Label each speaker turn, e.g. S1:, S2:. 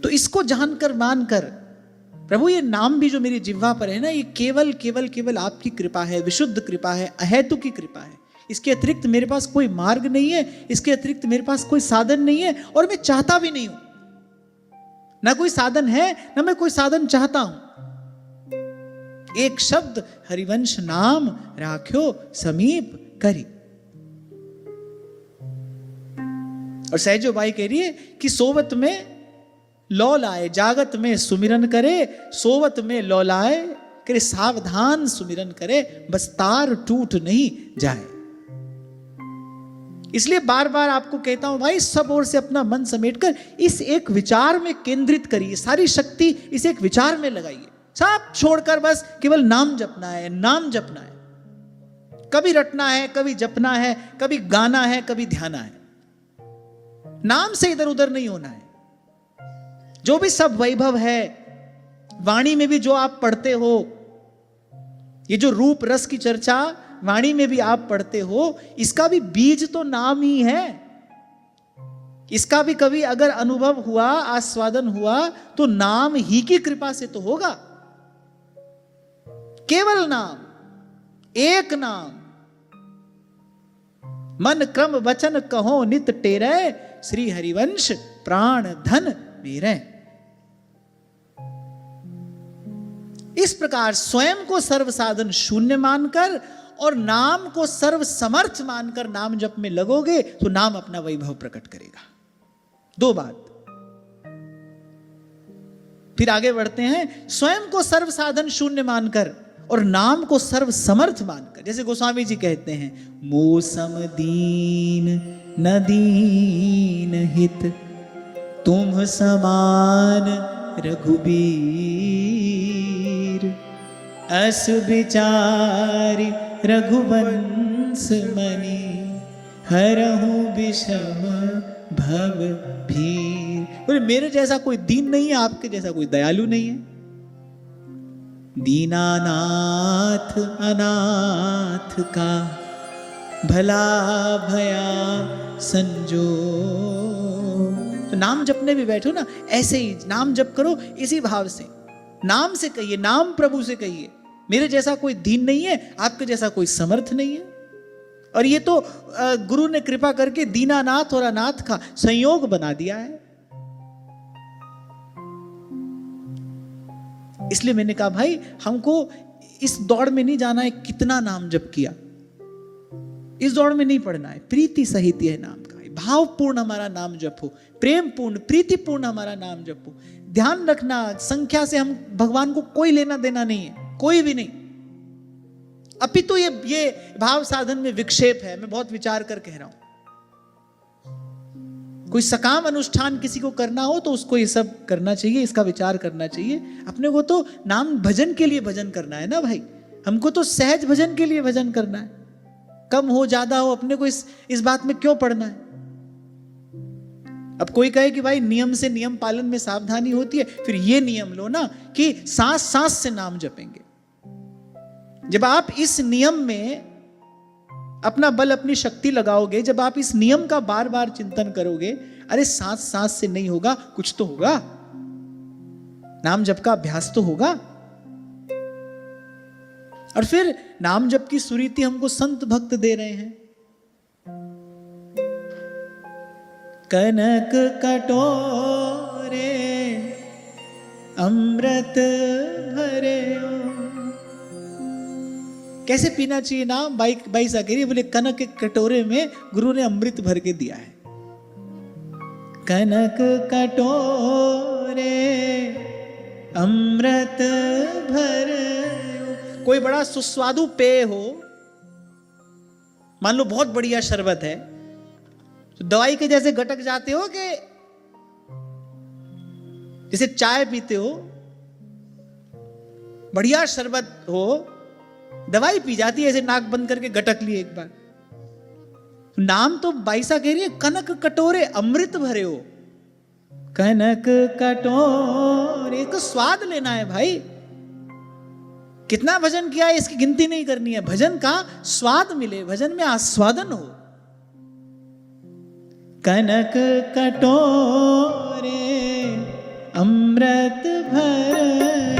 S1: तो इसको जानकर मानकर प्रभु ये नाम भी जो मेरी जिह्वा पर है ना, ये केवल केवल केवल आपकी कृपा है, विशुद्ध कृपा है, अहेतु की कृपा है। इसके अतिरिक्त मेरे पास कोई मार्ग नहीं है, इसके अतिरिक्त मेरे पास कोई साधन नहीं है, और मैं चाहता भी नहीं हूं। ना कोई साधन है, ना मैं कोई साधन चाहता हूं। एक शब्द हरिवंश नाम राख्यो समीप करी। और सहजो बाई कह रही है कि सोवत में लौ लाए, जागत में सुमिरन करे, सोवत में लौ लाए करे, सावधान सुमिरन करे, बस तार टूट नहीं जाए। इसलिए बार बार आपको कहता हूं भाई, सब ओर से अपना मन समेटकर इस एक विचार में केंद्रित करिए, सारी शक्ति इस एक विचार में लगाइए, सब छोड़कर बस केवल नाम जपना है, नाम जपना है। कभी रटना है, कभी जपना है, कभी गाना है, कभी ध्याना है। नाम से इधर उधर नहीं होना है। जो भी सब वैभव है, वाणी में भी जो आप पढ़ते हो, ये जो रूप रस की चर्चा वाणी में भी आप पढ़ते हो, इसका भी बीज तो नाम ही है। इसका भी कभी अगर अनुभव हुआ, आस्वादन हुआ, तो नाम ही की कृपा से तो होगा। केवल नाम, एक नाम, मन क्रम वचन कहो नित टेरे, श्री हरिवंश प्राण धन मेरे। इस प्रकार स्वयं को सर्व साधन शून्य मानकर और नाम को सर्व समर्थ मानकर नाम जप में लगोगे तो नाम अपना वैभव प्रकट करेगा। दो बात। फिर आगे बढ़ते हैं, स्वयं को सर्व साधन शून्य मानकर और नाम को सर्व समर्थ मानकर। जैसे गोस्वामी जी कहते हैं, मोसम दीन न दीन हित, तुम समान रघुबीर, अस विचारि रघुवंश मणि, हरहु विषम भव भीर। बोले मेरे जैसा कोई दीन नहीं है, आपके जैसा कोई दयालु नहीं है। दीनानाथ अनाथ का भला भया संजो। तो नाम जपने भी बैठो ना, ऐसे ही नाम जप करो, इसी भाव से नाम से कहिए, नाम प्रभु से कहिए, मेरे जैसा कोई दीन नहीं है, आपके जैसा कोई समर्थ नहीं है। और ये तो गुरु ने कृपा करके दीनानाथ और अनाथ का संयोग बना दिया है। इसलिए मैंने कहा भाई, हमको इस दौड़ में नहीं जाना है कितना नाम जप किया, इस दौड़ में नहीं पढ़ना है। प्रीति सहित यह नाम का भावपूर्ण हमारा नाम जप हो, प्रेम पूर्ण प्रीतिपूर्ण हमारा नाम जप हो। ध्यान रखना, संख्या से हम भगवान को कोई लेना देना नहीं है, कोई भी नहीं। अपितु ये भाव साधन में विक्षेप है। मैं बहुत विचार कर कह रहा हूं। कोई सकाम अनुष्ठान किसी को करना हो तो उसको ये सब करना चाहिए, इसका विचार करना चाहिए। अपने को तो नाम भजन के लिए भजन करना है ना भाई, हमको तो सहज भजन के लिए भजन करना है। कम हो ज्यादा हो, अपने को इस बात में क्यों पड़ना है। अब कोई कहे कि भाई नियम से नियम पालन में सावधानी होती है, फिर ये नियम लो ना कि सांस सांस से नाम जपेंगे। जब आप इस नियम में अपना बल, अपनी शक्ति लगाओगे, जब आप इस नियम का बार बार चिंतन करोगे, अरे सांस सांस से नहीं होगा, कुछ तो होगा, नाम जप का अभ्यास तो होगा। और फिर नाम जप की सुरीति हमको संत भक्त दे रहे हैं। कनक कटोरे अमृत भरे। कैसे पीना चाहिए नाम? बाई सा कह रही, बोले कनक के कटोरे में गुरु ने अमृत भर के दिया है। कनक कटोरे अमृत भर। कोई बड़ा सुस्वादु पेय हो, मान लो बहुत बढ़िया शरबत है, तो दवाई के जैसे गटक जाते हो कि जैसे चाय पीते हो, बढ़िया शरबत हो, दवाई पी जाती है ऐसे नाक बंद करके गटक लिए एक बार। नाम तो बाईसा कह रही है, कनक कटोरे अमृत भरे हो। कनक कटोरे को स्वाद लेना है भाई। कितना भजन किया है इसकी गिनती नहीं करनी है। भजन का स्वाद मिले, भजन में आस्वादन हो। कनक कटोरे अमृत भर